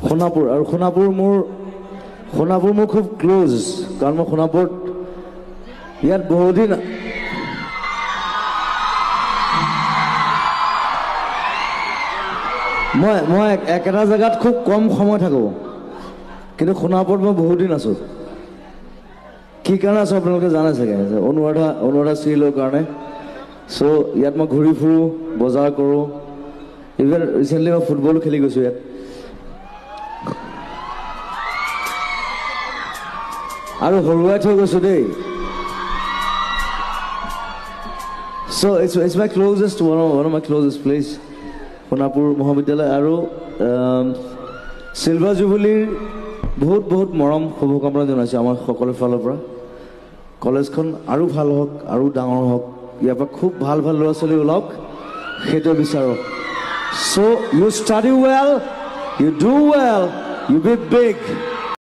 সোণাপুৰ আৰু সোণাপুৰ মোৰ খুব ক্লোজ কাৰণ মই সোণাপুৰত ইয়াত বহুদিন মই একেটা জেগাত খুব কম সময় থাকোঁ কিন্তু সোণাপুৰত মই বহুত দিন আছোঁ কি কাৰণে আছোঁ আপোনালোকে জানে চাগে অনুৰাধা চিৰিয়েলৰ কাৰণে চ' ইয়াত মই ঘূৰি ফুৰোঁ বজাৰ কৰোঁ ইভেন ৰিচেণ্টলি মই ফুটবলো খেলি গৈছোঁ ইয়াত আৰু হৰুৱাই থৈ গৈছোঁ দেই so' it's my closest one of my closest place Sonapur Mahavidyalaya আৰু চিলভাৰ জুবিলীৰ বহুত মৰম শুভকামনা জনাইছোঁ আমাৰ সকলোৰে ফালৰ পৰা কলেজখন আৰু ভাল হওক আৰু ডাঙৰ হওক ইয়াৰ পৰা খুব ভাল ল'ৰা ছোৱালী ওলাওক সেইটোৱে বিচাৰোঁ so' you study well you do well you be big